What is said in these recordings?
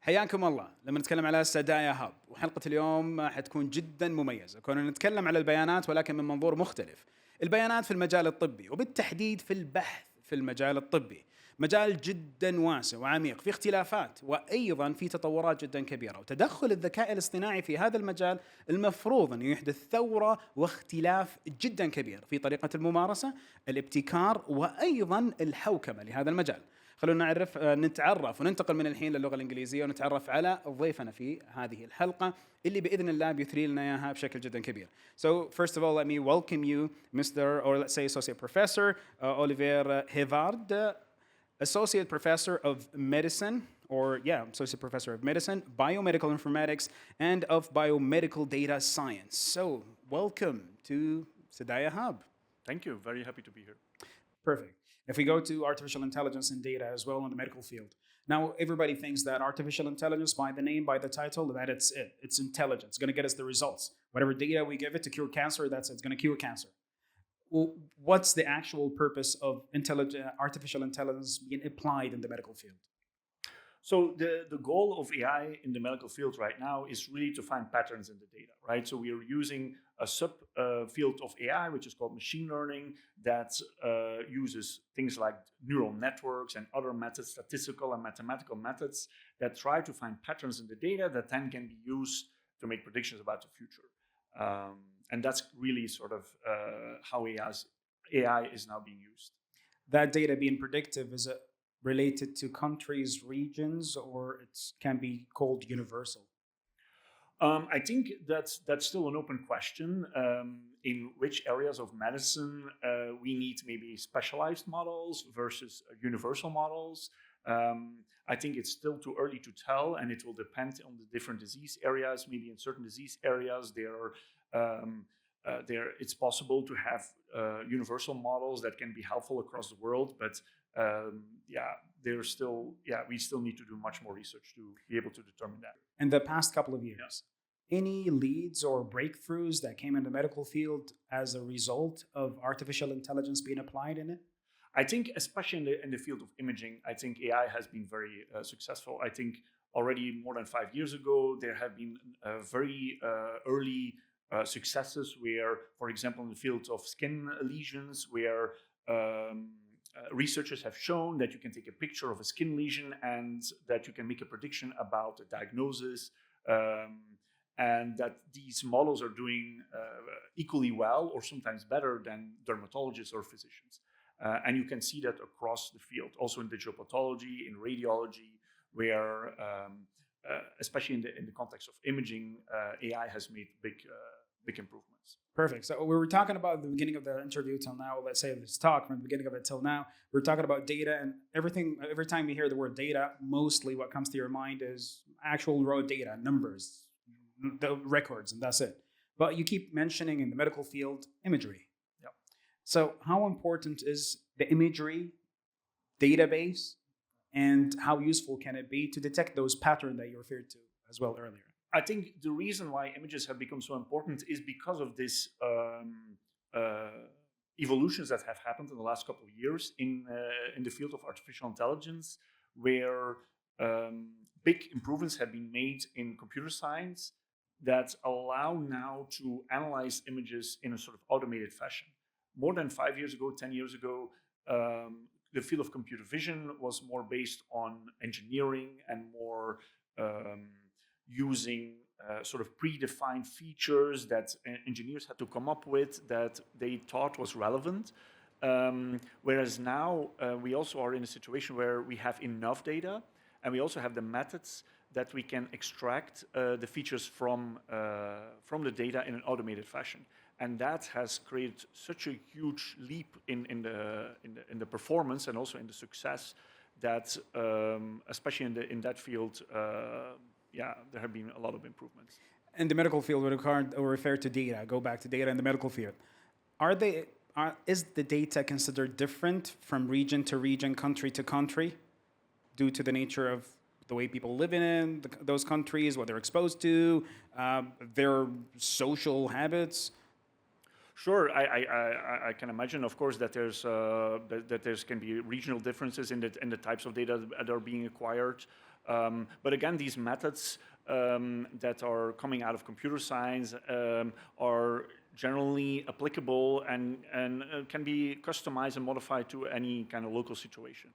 حياكم الله لما نتكلم على SDAIA هاب، وحلقة اليوم حتكون جدا مميزة، كنا نتكلم على البيانات ولكن من منظور مختلف. البيانات في المجال الطبي وبالتحديد في البحث في المجال الطبي، مجال جدا واسع وعميق، في اختلافات وايضا في تطورات جدا كبيرة، وتدخل الذكاء الاصطناعي في هذا المجال المفروض انه يحدث ثورة واختلاف جدا كبير في طريقة الممارسة، الابتكار وايضا الحوكمة لهذا المجال. خلونا نتعرف وننتقل من الحين للغة الإنجليزية ونتعرف على ضيفنا في هذه الحلقة اللي بإذن الله بيثري لنا إياها بشكل جدا كبير. So first of all, let me welcome you, Mr. or let's say Associate Professor Olivier Hevard, Associate Professor of Medicine, Associate Professor of Medicine, Biomedical Informatics, and of Biomedical Data Science. So welcome to SDAIA Hub. Thank you. Very happy to be here. Perfect. If we go to artificial intelligence and data as well in the medical field, now everybody thinks that artificial intelligence, by the name, by the title, that it's it. It's intelligence. It's going to get us the results. Whatever data we give it to cure cancer, that's it. It's going to cure cancer. Well, what's the actual purpose of artificial intelligence being applied in the medical field? So the goal of AI in the medical field right now is really to find patterns in the data, right? So we are using a field of AI, which is called machine learning, that uses things like neural networks and other methods, statistical and mathematical methods, that try to find patterns in the data that then can be used to make predictions about the future. And that's really sort of how AI is now being used. That data being predictive, is it related to countries, regions, or it can be called universal? I think that's still an open question. In which areas of medicine we need maybe specialized models versus universal models. I think it's still too early to tell, and it will depend on the different disease areas. Maybe in certain disease areas, it's possible to have universal models that can be helpful across the world, but we still need to do much more research to be able to determine that. In the past couple of years, any leads or breakthroughs that came in the medical field as a result of artificial intelligence being applied in it? I think, especially in the field of imaging, I think AI has been very successful. I think already more than 5 years ago, there have been very early successes where, for example, in the field of skin lesions, where researchers have shown that you can take a picture of a skin lesion and that you can make a prediction about a diagnosis, and that these models are doing equally well or sometimes better than dermatologists or physicians. And you can see that across the field, also in digital pathology, in radiology, where, especially in the context of imaging, AI has made big improvements. Perfect. So we were talking about the beginning of the interview till now, let's say this talk from the beginning of it till now, we're talking about data and everything. Every time you hear the word data, mostly what comes to your mind is actual raw data, numbers, the records, and that's it. But you keep mentioning in the medical field, imagery. Yeah. So how important is the imagery database, and how useful can it be to detect those patterns that you referred to as well earlier? I think the reason why images have become so important is because of this evolutions that have happened in the last couple of years in the field of artificial intelligence, where big improvements have been made in computer science that allow now to analyze images in a sort of automated fashion. More than 5 years ago, 10 years ago, the field of computer vision was more based on engineering and more using sort of predefined features that engineers had to come up with that they thought was relevant. Whereas now we also are in a situation where we have enough data, and we also have the methods that we can extract the features from the data in an automated fashion. And that has created such a huge leap in the performance and also in the success that, especially in that field, there have been a lot of improvements. In the medical field, we refer to data. Go back to data in the medical field. Is the data considered different from region to region, country to country, due to the nature of the way people live in those countries, what they're exposed to, their social habits? Sure, I can imagine, of course, that there can be regional differences in the types of data that are being acquired. But again, these methods that are coming out of computer science are generally applicable and can be customized and modified to any kind of local situation.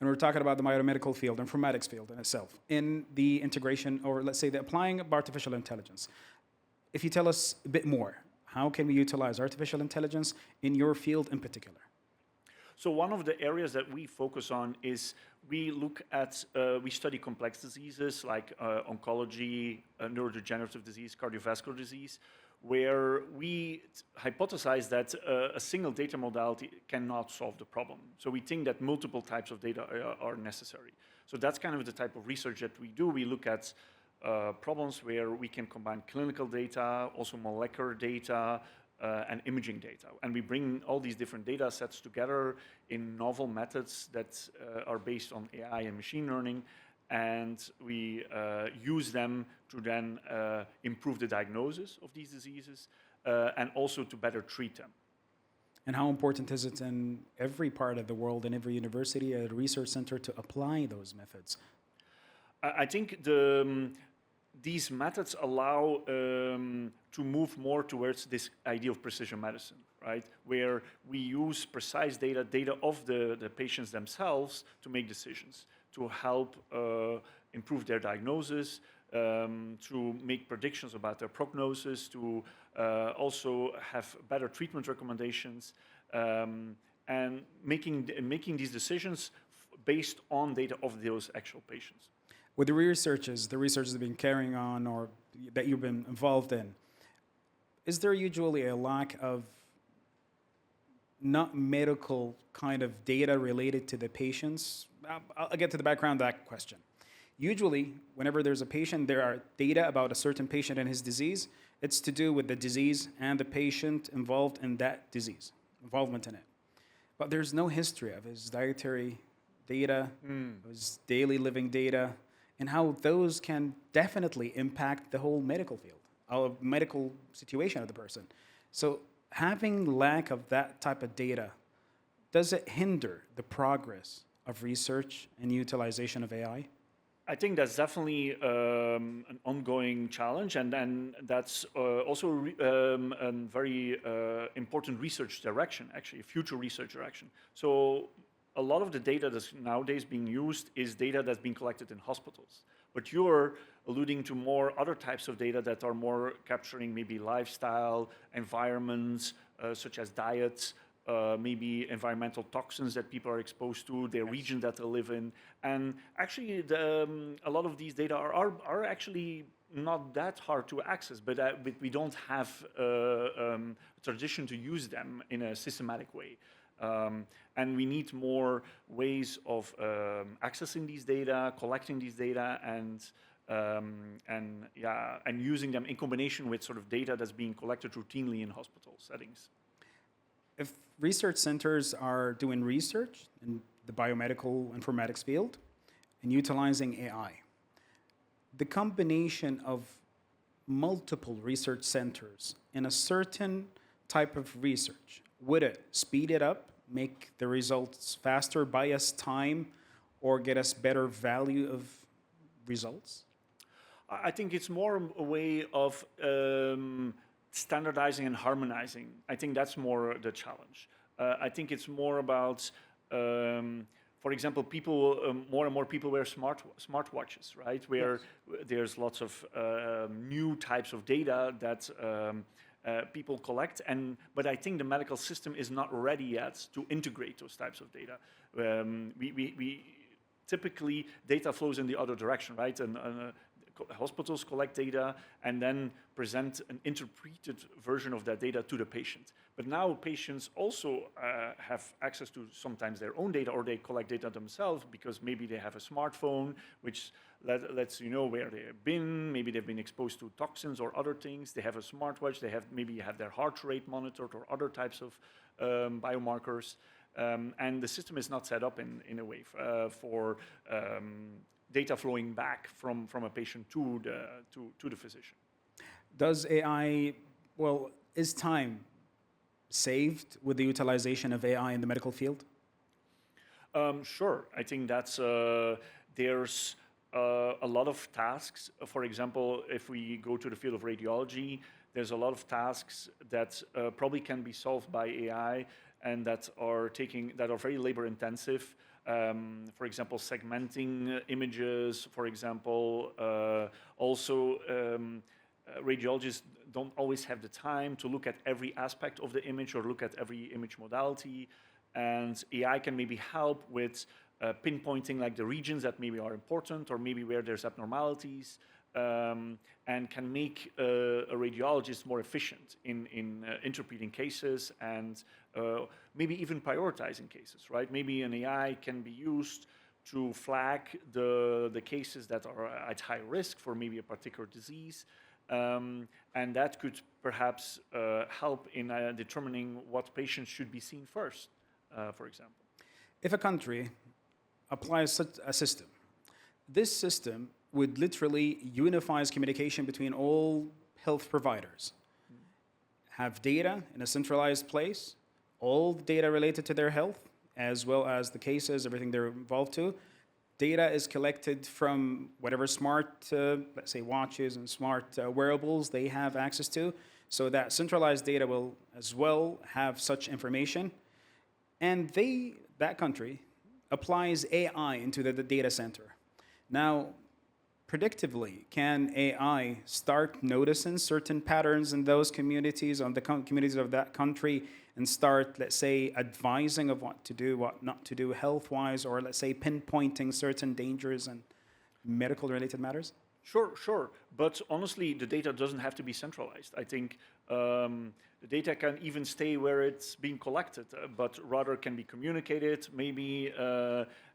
And we're talking about the biomedical field, informatics field in itself, in the integration, or let's say the applying of artificial intelligence. If you tell us a bit more, how can we utilize artificial intelligence in your field in particular? So one of the areas that we focus on is we look at, we study complex diseases like oncology, neurodegenerative disease, cardiovascular disease, where we hypothesize that a single data modality cannot solve the problem. So we think that multiple types of data are necessary. So that's kind of the type of research that we do. We look at problems where we can combine clinical data, also molecular data, and imaging data. And we bring all these different data sets together in novel methods that are based on AI and machine learning, and we use them to then improve the diagnosis of these diseases and also to better treat them. And how important is it in every part of the world, in every university, a research center, to apply those methods? I think these methods allow to move more towards this idea of precision medicine, right? Where we use precise data of the patients themselves to make decisions, to help improve their diagnosis, to make predictions about their prognosis, to also have better treatment recommendations, and making these decisions based on data of those actual patients. With the research you've been carrying on or that you've been involved in, is there usually a lack of not medical kind of data related to the patients? I'll get to the background of that question. Usually, whenever there's a patient, there are data about a certain patient and his disease. It's to do with the disease and the patient involved in that disease, involvement in it. But there's no history of his dietary data, his daily living data, and how those can definitely impact the whole medical field, or medical situation of the person. So having lack of that type of data, does it hinder the progress of research and utilization of AI? I think that's definitely an ongoing challenge, and that's also a very important research direction, actually, a future research direction. So a lot of the data that's nowadays being used is data that's being collected in hospitals. But you're alluding to more other types of data that are more capturing maybe lifestyle, environments, such as diets, maybe environmental toxins that people are exposed to, their region that they live in. And actually, a lot of these data are actually not that hard to access, but we don't have a tradition to use them in a systematic way. And we need more ways of accessing these data, collecting these data, and using them in combination with sort of data that's being collected routinely in hospital settings. If research centers are doing research in the biomedical informatics field and utilizing AI, the combination of multiple research centers in a certain type of research, would it speed it up, make the results faster, buy us time, or get us better value of results? I think it's more a way of standardizing and harmonizing. I think that's more the challenge. I think it's more about, for example, more and more people wear smartwatches, right? Where there's lots of new types of data that people collect, but I think the medical system is not ready yet to integrate those types of data. We typically data flows in the other direction, right? And hospitals collect data and then present an interpreted version of that data to the patient. But now patients also have access to sometimes their own data, or they collect data themselves because maybe they have a smartphone which lets you know where they have been. Maybe they've been exposed to toxins or other things. They have a smartwatch. They maybe have their heart rate monitored or other types of biomarkers. And the system is not set up in a way for data flowing back from a patient to the physician. Does AI, is time saved with the utilization of AI in the medical field? Sure. I think that's there's a lot of tasks. For example, if we go to the field of radiology, there's a lot of tasks that probably can be solved by AI and that are very labor intensive. For example, segmenting images, for example, also radiologists don't always have the time to look at every aspect of the image or look at every image modality, and AI can maybe help with pinpointing like the regions that maybe are important or maybe where there's abnormalities, and can make a radiologist more efficient in interpreting cases and maybe even prioritizing cases, right? Maybe an AI can be used to flag the cases that are at high risk for maybe a particular disease, and that could perhaps help in determining what patients should be seen first, for example. If a country applies such a system, this system would literally unifies communication between all health providers, have data in a centralized place, all the data related to their health, as well as the cases, everything they're involved to. Data is collected from whatever smart, let's say, watches and smart wearables they have access to, so that centralized data will as well have such information. And that country, applies AI into the data center. Now, predictively, can AI start noticing certain patterns in those communities, on the communities of that country, and start, let's say, advising of what to do, what not to do health-wise, or let's say pinpointing certain dangers and medical-related matters? Sure. But honestly, the data doesn't have to be centralized. I think the data can even stay where it's being collected, but rather can be communicated, maybe,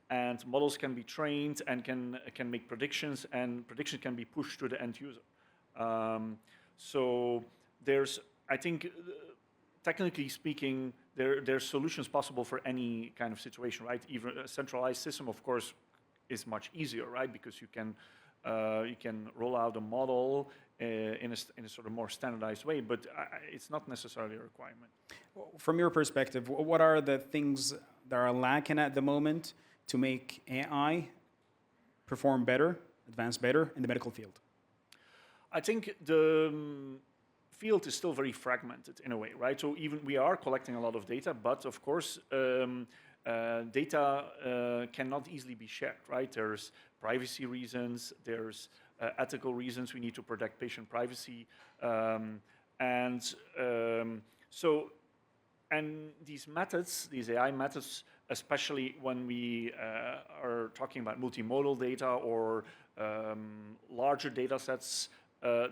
and models can be trained and can make predictions, and predictions can be pushed to the end user. So there's, I think, technically speaking, there's solutions possible for any kind of situation, right? Even a centralized system, of course, is much easier, right? Because you can roll out a model in a sort of more standardized way, but it's not necessarily a requirement. From your perspective, what are the things that are lacking at the moment to make AI perform better, advance better in the medical field? I think the field is still very fragmented in a way, right? So even we are collecting a lot of data, but of course, data cannot easily be shared, right? There's privacy reasons, there's ethical reasons. We need to protect patient privacy, and these methods, these AI methods, especially when we are talking about multimodal data or larger data sets,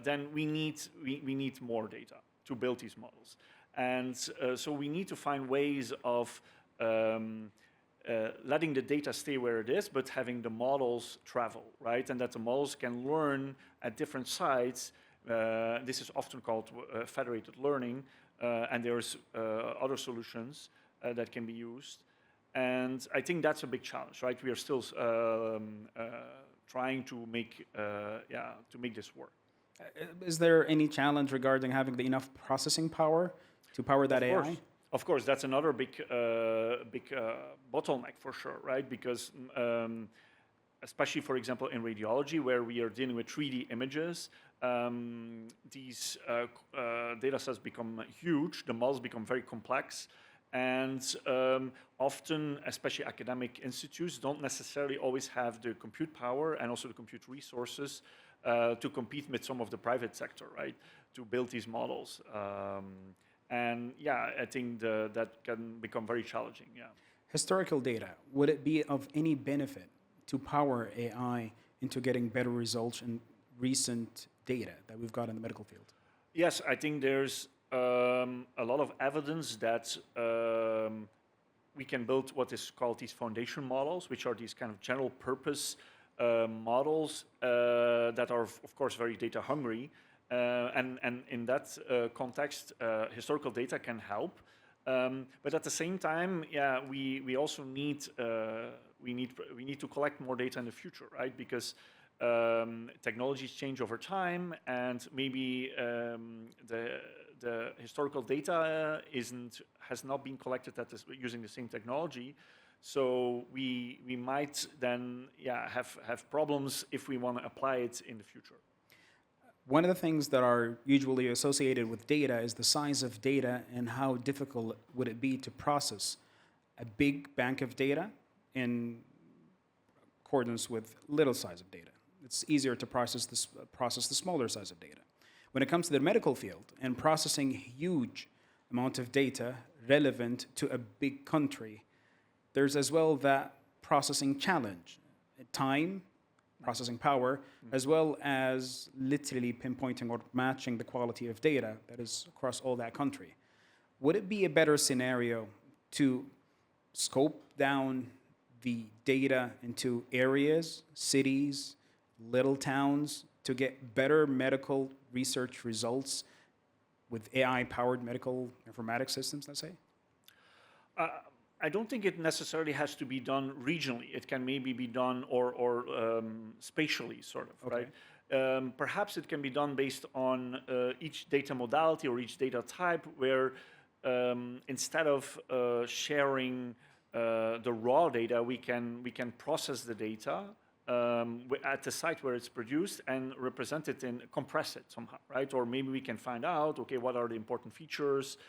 then we need more data to build these models, and so we need to find ways of letting the data stay where it is, but having the models travel, right? And that the models can learn at different sites. This is often called federated learning, and there's other solutions that can be used. And I think that's a big challenge, right? We are still trying to make this work. Is there any challenge regarding having enough processing power to power that AI? Of course, that's another big bottleneck for sure, right? Because especially, for example, in radiology, where we are dealing with 3D images, these data sets become huge, the models become very complex, and often, especially academic institutes, don't necessarily always have the compute power and also the compute resources to compete with some of the private sector, right? To build these models. And yeah, I think that can become very challenging, yeah. Historical data, would it be of any benefit to power AI into getting better results in recent data that we've got in the medical field? Yes, I think there's a lot of evidence that we can build what is called these foundation models, which are these kind of general purpose models that are, of course, very data hungry. And in that context, historical data can help, but at the same time, yeah, we also need to collect more data in the future, right? Because technologies change over time, and maybe the historical data has not been collected using the same technology. So we might then have problems if we want to apply it in the future. One of the things that are usually associated with data is the size of data and how difficult would it be to process a big bank of data in accordance with little size of data. It's easier to process the smaller size of data. When it comes to the medical field and processing huge amount of data relevant to a big country, there's as well that processing challenge, time, processing power, as well as literally pinpointing or matching the quality of data that is across all that country. Would it be a better scenario to scope down the data into areas, cities, little towns to get better medical research results with AI-powered medical informatics systems, let's say? I don't think it necessarily has to be done regionally. It can maybe be done or spatially, sort of, Okay. right? Perhaps it can be done based on each data modality or each data type, where instead of sharing the raw data, we can process the data at the site where it's produced and represent it and compress it somehow, right? Or maybe we can find out, okay, what are the important features,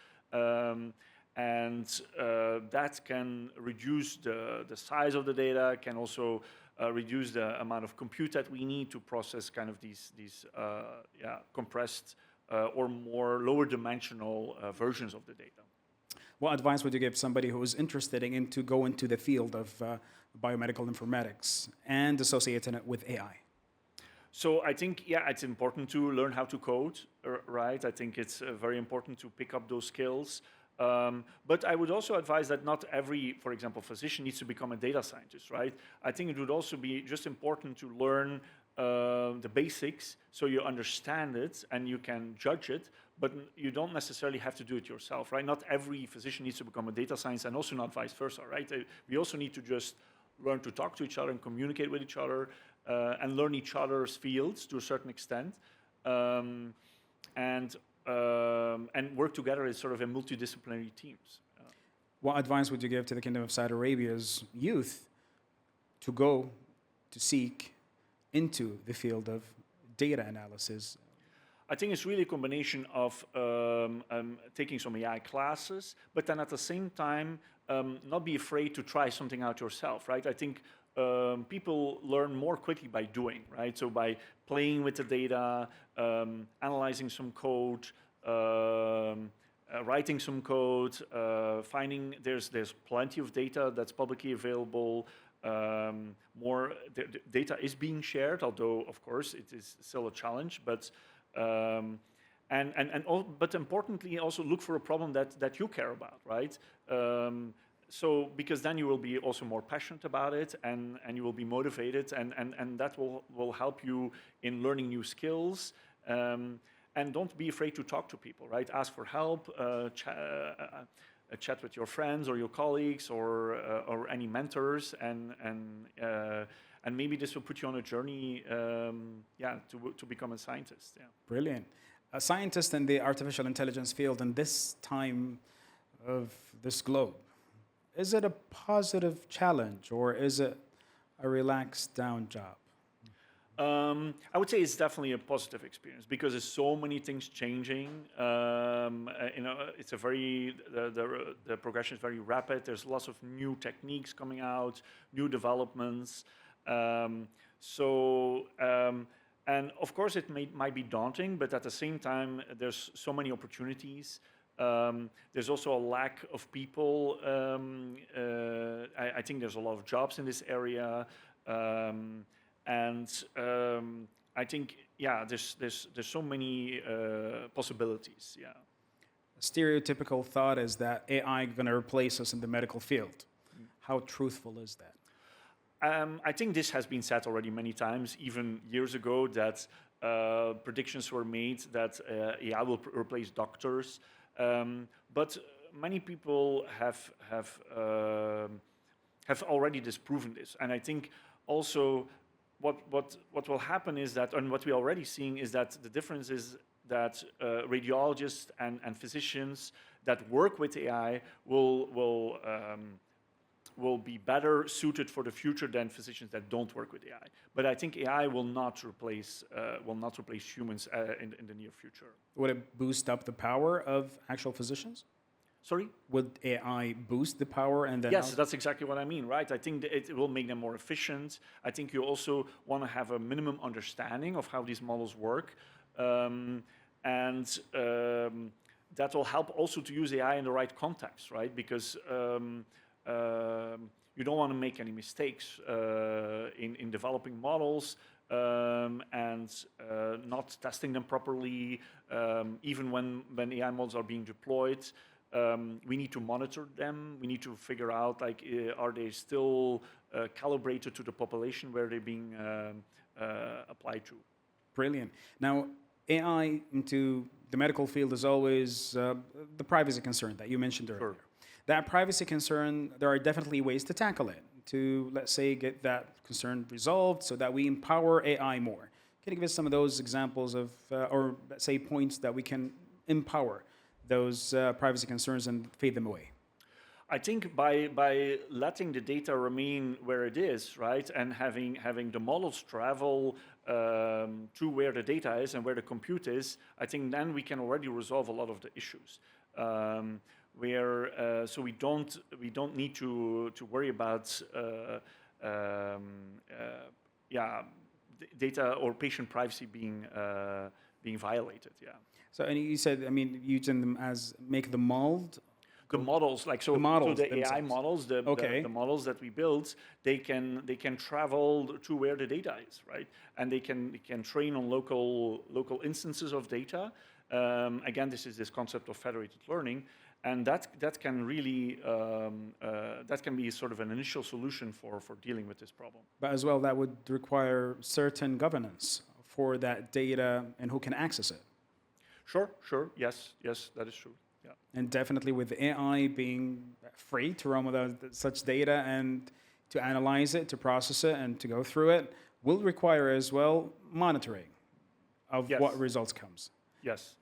and that can reduce the size of the data, can also reduce the amount of compute that we need to process kind of these compressed or more lower dimensional versions of the data. What advice would you give somebody who is interested in to go into the field of biomedical informatics and associating it with AI? So I think, it's important to learn how to code, right? I think it's very important to pick up those skills. But I would also advise that not every, for example, physician needs to become a data scientist, right? I think it would also be just important to learn the basics so you understand it and you can judge it, but you don't necessarily have to do it yourself, right? Not every physician needs to become a data scientist, and also not vice versa, right? We also need to just learn to talk to each other and communicate with each other and learn each other's fields to a certain extent. And work together as sort of a multidisciplinary teams. What advice would you give to the Kingdom of Saudi Arabia's youth to go to seek into the field of data analysis? I think it's really a combination of taking some AI classes, but then at the same time, not be afraid to try something out yourself, right? I think people learn more quickly by doing, right? So by playing with the data, analyzing some code, writing some code, finding there's plenty of data that's publicly available. More data is being shared, although of course it is still a challenge. But but importantly, also look for a problem that you care about, right? So because then you will be also more passionate about it, and you will be motivated, and that will help you in learning new skills. And don't be afraid to talk to people, right? Ask for help, chat with your friends or your colleagues or any mentors, and maybe this will put you on a journey, to become a scientist. Yeah. Brilliant. A scientist in the artificial intelligence field in this time of this globe, is it a positive challenge or is it a relaxed down job? I would say it's definitely a positive experience because there's so many things changing. It's a very the progression is very rapid. There's lots of new techniques coming out, new developments. And of course, it might be daunting, but at the same time, there's so many opportunities. There's also a lack of people. I think there's a lot of jobs in this area. I think, there's so many possibilities. Yeah. A stereotypical thought is that AI is going to replace us in the medical field. How truthful is that? I think this has been said already many times, even years ago, that predictions were made that AI will replace doctors. But many people have already disproven this, and I think also what will happen is that, and what we're already seeing is that the difference is that radiologists and physicians that work with AI will will be better suited for the future than physicians that don't work with AI. But I think AI will not replace humans in the near future. Would it boost up the power of actual physicians? Sorry? Would AI boost the power and then? Yes, that's exactly what I mean, right? I think that it will make them more efficient. I think you also want to have a minimum understanding of how these models work. That will help also to use AI in the right context, right? Because you don't want to make any mistakes in developing models and not testing them properly. Even when AI models are being deployed, we need to monitor them. We need to figure out, like, are they still calibrated to the population where they're being applied to? Brilliant. Now, AI into the medical field is always the privacy concern that you mentioned earlier. Sure. That privacy concern, there are definitely ways to tackle it, to, let's say, get that concern resolved so that we empower AI more. Can you give us some of those examples of, or let's say, points that we can empower those privacy concerns and fade them away? I think by letting the data remain where it is, right, and having the models travel to where the data is and where the compute is, I think then we can already resolve a lot of the issues. So we don't need to worry about data or patient privacy being violated. Yeah. So, and you said, I mean, using them as make the mold. The models, like so, the models so the themselves. AI models, the models that we build, they can travel to where the data is, right? And they can train on local instances of data. Again, this is this concept of federated learning, and that can really that can be sort of an initial solution for dealing with this problem. But as well, that would require certain governance for that data and who can access it. Sure, yes, that is true. Yeah. And definitely with AI being free to run with such data and to analyze it, to process it, and to go through it, will require as well monitoring of what results comes. Yes.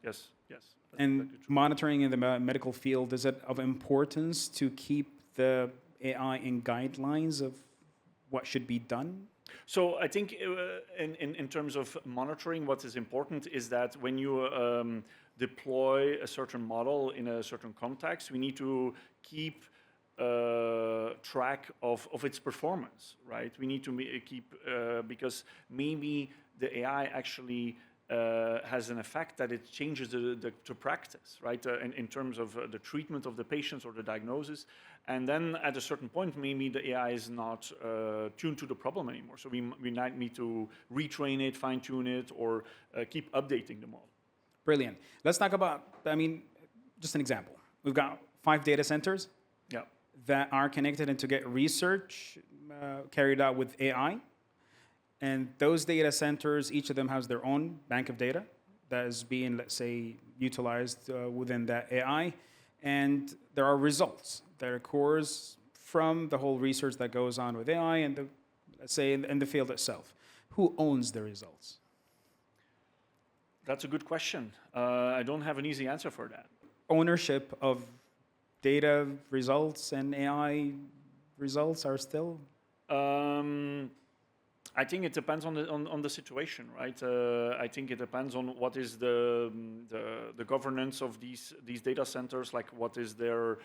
And monitoring in the medical field, is it of importance to keep the AI in guidelines of what should be done? So I think in terms of monitoring, what is important is that when you deploy a certain model in a certain context, we need to keep track of its performance, right? We need to keep, because maybe the AI actually has an effect that it changes the practice, right? In terms of the treatment of the patients or the diagnosis. And then at a certain point, maybe the AI is not tuned to the problem anymore. So we might need to retrain it, fine tune it, or keep updating the model. Brilliant. Let's talk about, I mean, just an example. We've got 5 data centers that are connected and to get research carried out with AI. And those data centers, each of them has their own bank of data that is being, let's say, utilized within that AI. And there are results that occurs from the whole research that goes on with AI and, let's say, in the field itself. Who owns the results? That's a good question. I don't have an easy answer for that. Ownership of data results and AI results are still? I think it depends on the situation, right? I think it depends on what is the governance of these data centers, like what is their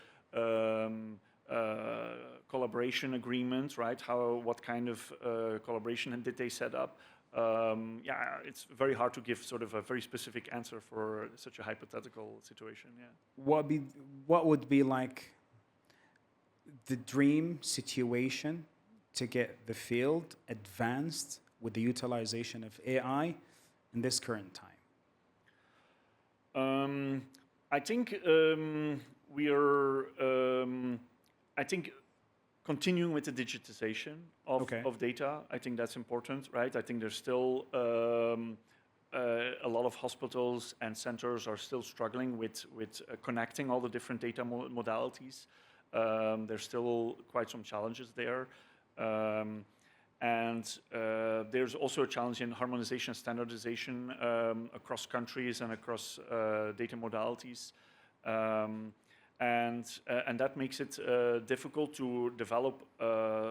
collaboration agreement, right? What kind of collaboration did they set up? It's very hard to give sort of a very specific answer for such a hypothetical situation. Yeah. What would be like the dream situation to get the field advanced with the utilization of AI in this current time? I think I think continuing with the digitization of data, I think that's important, right? I think there's still a lot of hospitals and centers are still struggling with connecting all the different data modalities. There's still quite some challenges there. And there's also a challenge in harmonization and standardization across countries and across data modalities. and that makes it difficult to develop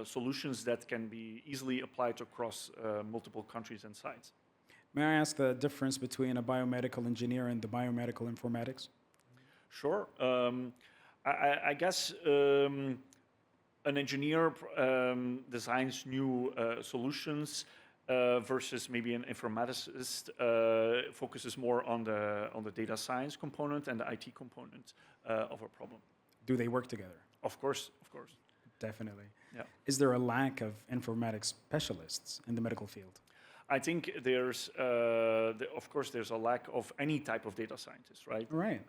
solutions that can be easily applied across multiple countries and sites. May I ask the difference between a biomedical engineer and the biomedical informatics? Sure. I guess an engineer designs new solutions versus maybe an informaticist focuses more on the data science component and the IT component of a problem. Do they work together? Of course, of course. Definitely. Yeah. Is there a lack of informatics specialists in the medical field? I think there's, of course, there's a lack of any type of data scientist, right? Right.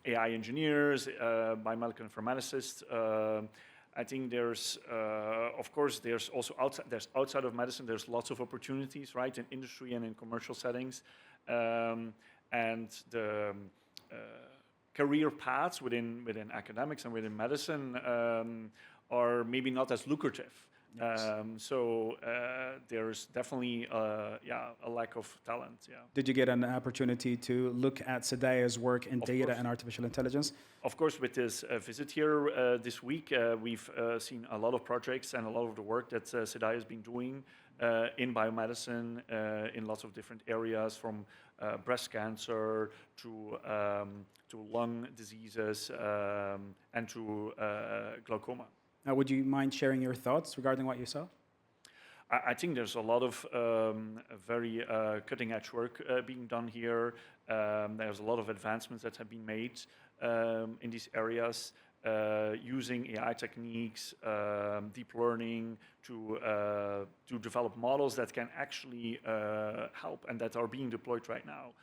AI engineers, biomedical informaticists. I think there's, of course, there's also outside of medicine, there's lots of opportunities, right, in industry and in commercial settings, and the career paths within academics and within medicine are maybe not as lucrative. Yes. So there's definitely a lack of talent. Yeah. Did you get an opportunity to look at SDAIA's work in data and artificial intelligence? Of course, with this visit here this week, we've seen a lot of projects and a lot of the work that SDAIA has been doing in biomedicine in lots of different areas, from breast cancer to lung diseases and to glaucoma. Would you mind sharing your thoughts regarding what you saw? I think there's a lot of very cutting-edge work being done here. There's a lot of advancements that have been made in these areas, using AI techniques, deep learning to develop models that can actually help and that are being deployed right now.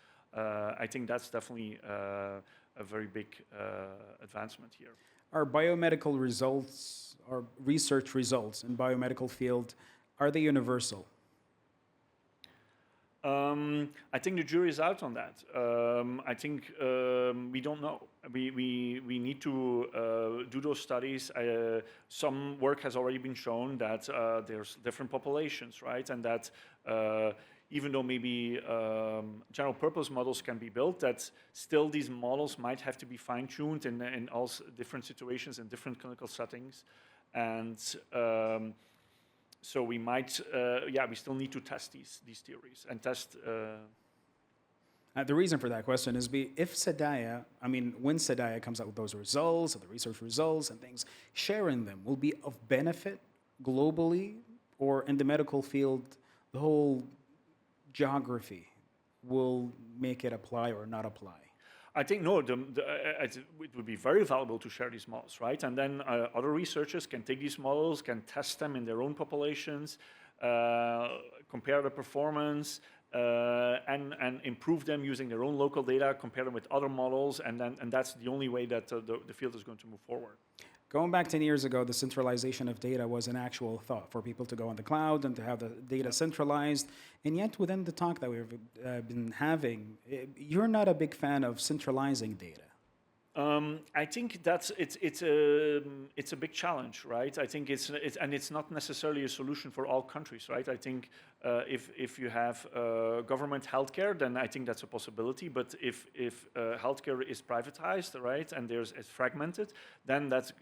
I think that's definitely a very big advancement here. Are biomedical results or research results in biomedical field, are they universal? I think the jury is out on that. I think we don't know. We need to do those studies. Some work has already been shown that there's different populations, right? And that even though maybe general purpose models can be built, that still these models might have to be fine-tuned in all different situations and different clinical settings. And so we might, we still need to test these theories and test. The reason for that question is if SDAIA, when SDAIA comes out with those results, or the research results and things, sharing them will be of benefit globally, or in the medical field, the whole geography will make it apply or not apply? I think no, it would be very valuable to share these models, right? And then other researchers can take these models, can test them in their own populations, compare the performance, and improve them using their own local data, compare them with other models, and that's the only way that the field is going to move forward. Going back 10 years ago, the centralization of data was an actual thought for people to go on the cloud and to have the data centralized. And yet within the talk that we've been having, you're not a big fan of centralizing data. I think it's a big challenge, right? I think it's not necessarily a solution for all countries, right? I think if you have government healthcare, then I think that's a possibility. But if healthcare is privatized, right, and it's fragmented, then that's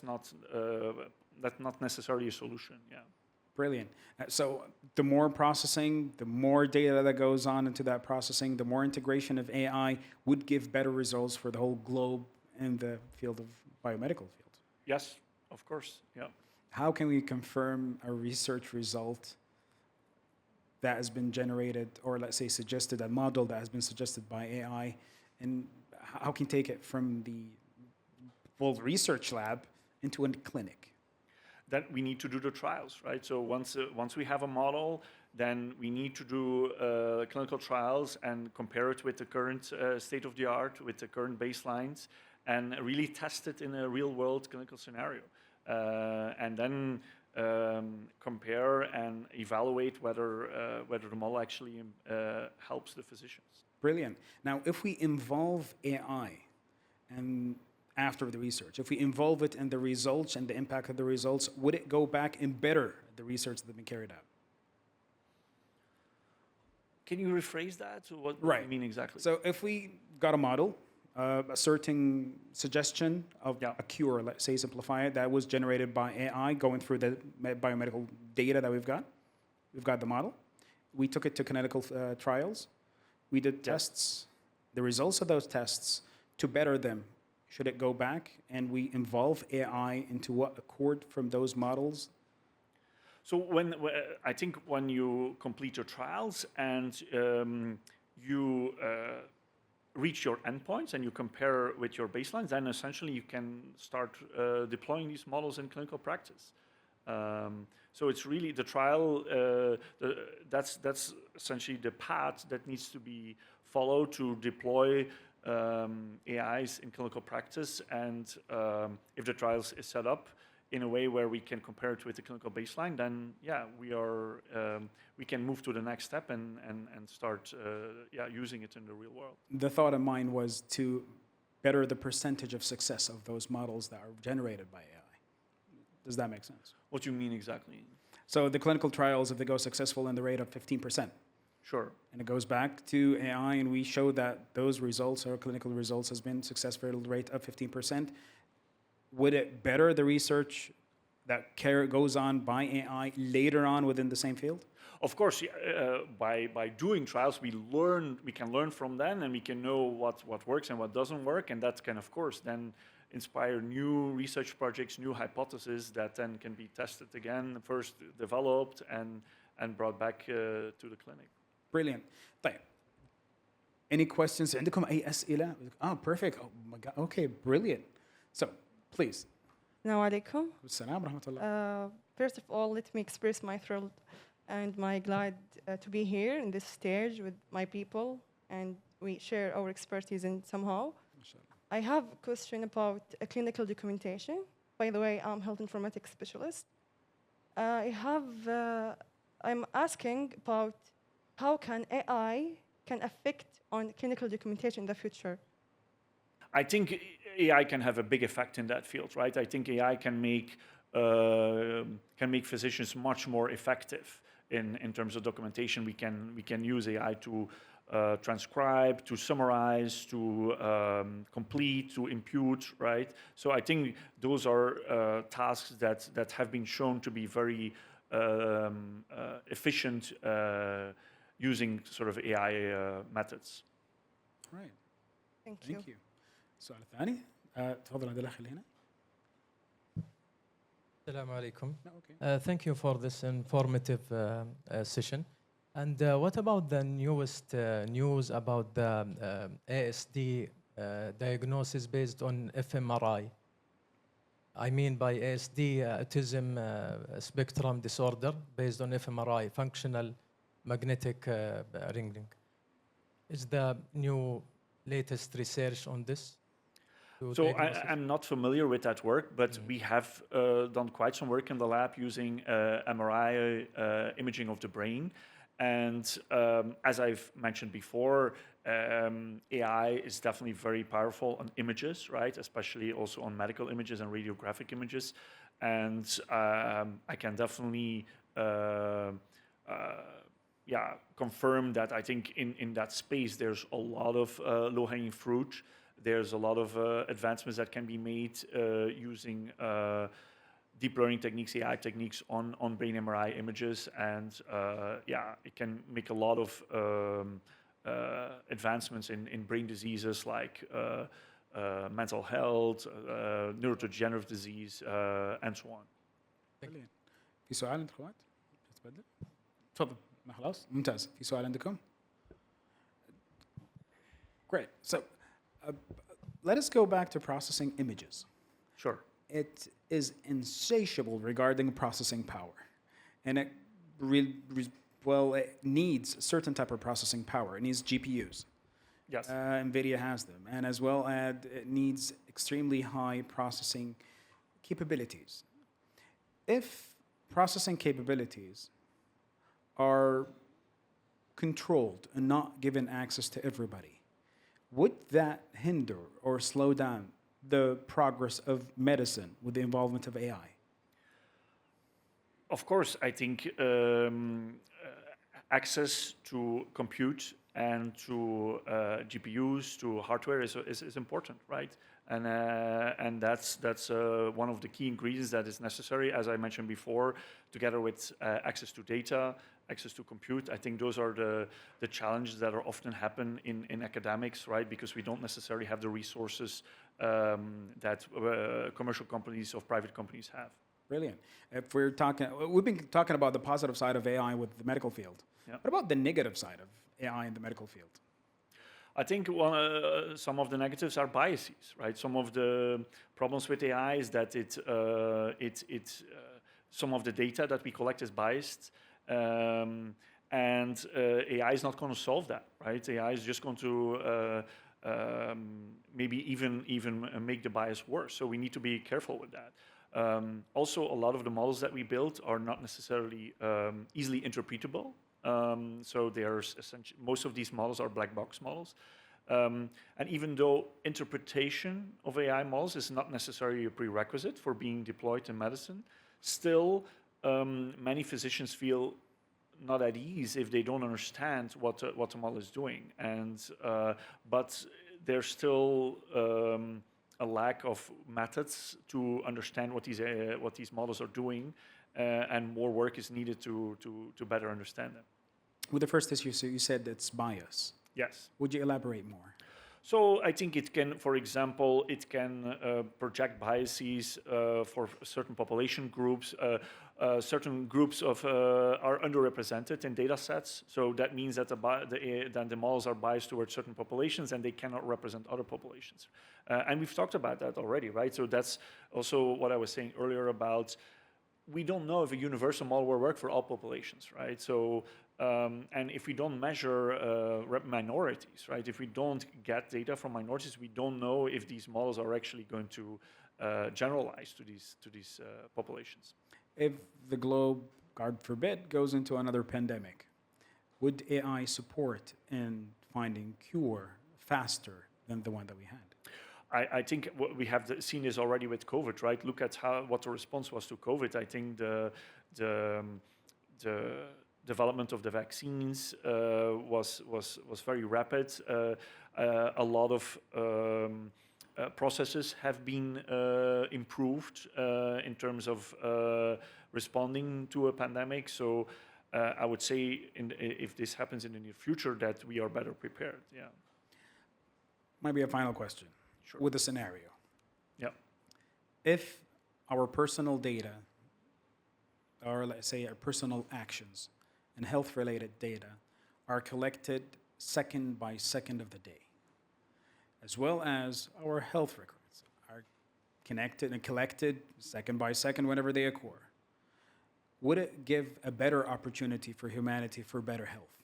not necessarily a solution. Yeah. Brilliant. So the more processing, the more data that goes on into that processing, the more integration of AI would give better results for the whole globe in the field of biomedical field. Yes, of course. Yeah. How can we confirm a research result that has been generated, or let's say suggested, a model that has been suggested by AI, and how can you take it from the research lab into a clinic? Then we need to do the trials, right? So once we have a model, then we need to do clinical trials and compare it with the current state of the art, with the current baselines, and really test it in a real-world clinical scenario. And then compare and evaluate whether the model actually helps the physicians. Brilliant. Now, if we involve AI and after the research, if we involve it in the results and the impact of the results, would it go back and better the research that's been carried out? Can you rephrase that? What do you mean exactly? So if we got a model, a certain suggestion of Yeah. a cure, let's say, simplify it, that was generated by AI going through the biomedical data that we've got. We've got the model. We took it to clinical trials. We did tests. The results of those tests, to better them, should it go back and we involve AI into what accord from those models? So I think when you complete your trials and you reach your endpoints and you compare with your baselines, then essentially you can start deploying these models in clinical practice. So it's really the trial. That's essentially the path that needs to be followed to deploy AIs in clinical practice. And if the trials is set up in a way where we can compare it with the clinical baseline, then we can move to the next step and start using it in the real world. The thought of mine was to better the percentage of success of those models that are generated by AI. Does that make sense? What do you mean exactly? So the clinical trials, if they go successful in the rate of 15%, Sure. and it goes back to AI, and we show that those results, or clinical results, has been successful rate of 15%, would it better the research that goes on by AI later on within the same field? Of course, by doing trials, we can learn from them, and we can know what works and what doesn't work, and that can, of course, then inspire new research projects, new hypotheses that then can be tested again, first developed and brought back to the clinic. Brilliant. طيب. Any questions? عندكم أي أسئلة? Perfect. Oh my God. Okay, brilliant. So, please. Assalamu alaikum. السلام ورحمة الله. First of all, let me express my thrill and my glad to be here in this stage with my people, and we share our expertise in somehow. I have a question about clinical documentation. By the way, I'm health informatics specialist. I'm asking about how can AI can affect on clinical documentation in the future. I think AI can have a big effect in that field, right? I think AI can make physicians much more effective in terms of documentation. We can use AI to transcribe, to summarize, to complete, to impute, right? So I think those are tasks that have been shown to be very efficient using sort of AI methods. Right. Thank you. Thank you. السؤال الثاني تفضل عند الأخ اللي هنا. Assalamu alaikum. Okay. Thank you for this informative session. And what about the newest news about the ASD diagnosis based on fMRI? I mean by ASD, autism spectrum disorder based on fMRI, functional magnetic ringing. Is the new latest research on this? So I'm not familiar with that work, but we have done quite some work in the lab using MRI imaging of the brain. And as I've mentioned before, AI is definitely very powerful on images, right? Especially also on medical images and radiographic images. And I can definitely confirm that I think in that space there's a lot of low-hanging fruit. There's a lot of advancements that can be made using deep learning techniques, AI techniques on brain MRI images, and it can make a lot of advancements in brain diseases like mental health, neurodegenerative disease, and so on. Brilliant. في سؤال عند اخوات؟ تتبدل؟ تفضل. ما خلاص؟ ممتاز. في سؤال عندكم؟ Great. So let us go back to processing images. Sure. It is insatiable regarding processing power. And it it needs a certain type of processing power. It needs GPUs. Yes. NVIDIA has them. And as well as it needs extremely high processing capabilities. If processing capabilities are controlled and not given access to everybody, would that hinder or slow down the progress of medicine with the involvement of AI? Of course, I think access to compute and to GPUs, to hardware is important, right? And that's one of the key ingredients that is necessary, as I mentioned before, together with access to data, access to compute. I think those are the challenges that are often happen in academics, right? Because we don't necessarily have the resources that commercial companies or private companies have. Brilliant. If we're talking, we've been talking about the positive side of AI with the medical field. Yeah. What about the negative side of AI in the medical field? I think some of the negatives are biases, right? Some of the problems with AI is that some of the data that we collect is biased, and AI is not going to solve that, right? AI is just going to maybe even make the bias worse. So we need to be careful with that. Also, a lot of the models that we build are not necessarily easily interpretable. So most of these models are black box models. And even though interpretation of AI models is not necessarily a prerequisite for being deployed in medicine, still many physicians feel not at ease if they don't understand what the model is doing. But there's still a lack of methods to understand what these models are doing, and more work is needed to better understand them. With the first issue, so you said it's bias. Yes. Would you elaborate more? So I think it can, for example, project biases for certain population groups. Certain groups are underrepresented in data sets. So that means that the models are biased towards certain populations and they cannot represent other populations. And we've talked about that already, right? So that's also what I was saying earlier about we don't know if a universal model will work for all populations, right? So, and if we don't measure minorities, right? If we don't get data from minorities, we don't know if these models are actually going to generalize to these populations. If the globe, God forbid, goes into another pandemic, would AI support in finding cure faster than the one that we had? I think what we have seen is already with COVID, right? Look at what the response was to COVID. I think the development of the vaccines was very rapid. A lot of processes have been improved in terms of responding to a pandemic. So I would say if this happens in the near future, that we are better prepared. Yeah. Maybe a final question. Sure. With a scenario. Yeah. If our personal data, or let's say our personal actions and health-related data are collected second by second of the day, as well as our health records are connected and collected second by second whenever they occur, would it give a better opportunity for humanity for better health?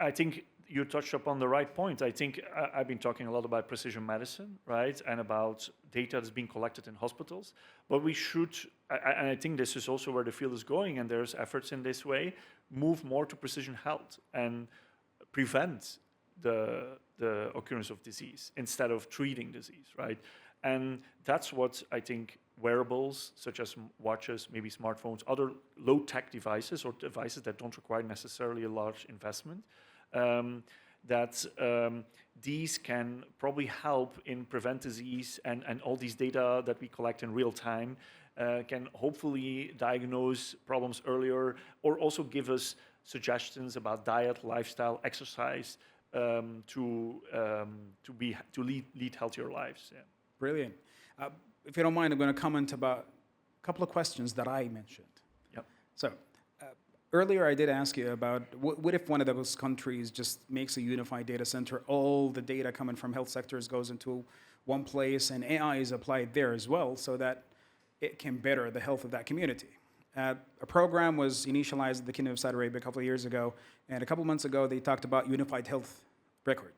I think you touched upon the right point. I think I've been talking a lot about precision medicine, right, and about data that's being collected in hospitals. But we should, and I think this is also where the field is going, and there's efforts in this way, move more to precision health and prevent the occurrence of disease instead of treating disease, right? And that's what I think wearables, such as watches, maybe smartphones, other low-tech devices or devices that don't require necessarily a large investment, these can probably help in prevent disease, and all these data that we collect in real time can hopefully diagnose problems earlier, or also give us suggestions about diet, lifestyle, exercise to lead healthier lives. Yeah. Brilliant. If you don't mind, I'm going to comment about a couple of questions that I mentioned. Yep. So. Earlier, I did ask you about what if one of those countries just makes a unified data center, all the data coming from health sectors goes into one place, and AI is applied there as well, so that it can better the health of that community. A program was initialized in the Kingdom of Saudi Arabia a couple of years ago, and a couple of months ago, they talked about unified health record.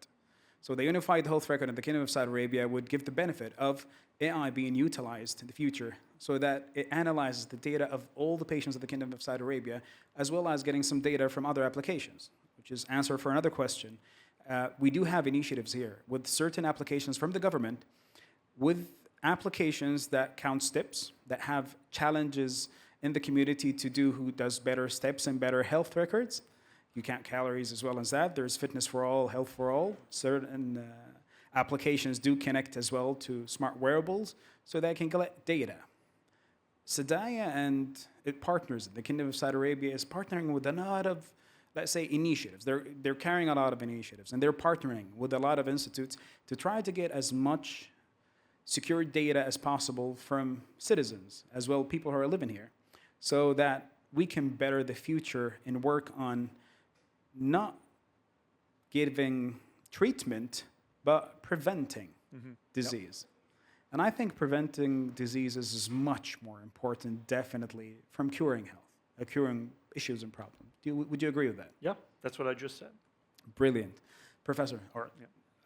So the unified health record in the Kingdom of Saudi Arabia would give the benefit of AI being utilized in the future so that it analyzes the data of all the patients of the Kingdom of Saudi Arabia, as well as getting some data from other applications, which is answer for another question. We do have initiatives here with certain applications from the government, with applications that count steps, that have challenges in the community to do who does better steps and better health records, you count calories as well as that. There's fitness for all, health for all. Certain applications do connect as well to smart wearables so they can collect data. SDAIA and its partners, the Kingdom of Saudi Arabia is partnering with a lot of, let's say, initiatives. They're carrying a lot of initiatives, and they're partnering with a lot of institutes to try to get as much secure data as possible from citizens, as well people who are living here, so that we can better the future and work on not giving treatment, but preventing disease. And I think preventing diseases is much more important, definitely, from curing health, curing issues and problems. Would you agree with that? Yeah, that's what I just said. Brilliant. Professor, or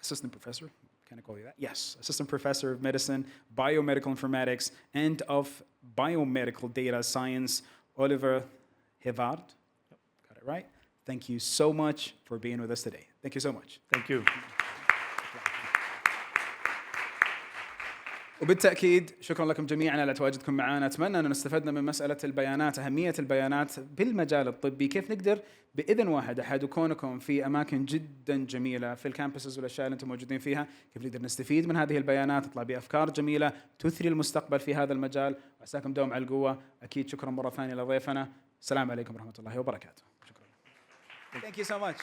assistant professor, can I call you that? Yes, assistant professor of medicine, biomedical informatics, and of biomedical data science, Oliver Hevard. Got it right? Thank you so much for being with us today. Thank you so much. Thank you. وبالتأكيد شكرا لكم جميعا على تواجدكم معنا. أتمنى أن استفدنا من مسألة البيانات، أهمية البيانات بالمجال الطبي، كيف نقدر بإذن واحد أحد وكونكم في أماكن جدا جميلة في الكامبسز والأشياء اللي أنتم موجودين فيها، كيف نقدر نستفيد من هذه البيانات، نطلع بأفكار جميلة تثري المستقبل في هذا المجال. وعساكم دوم على القوة. أكيد شكرا مرة ثانية لضيفنا. السلام عليكم ورحمة الله وبركاته. شكرا. Thank you so much.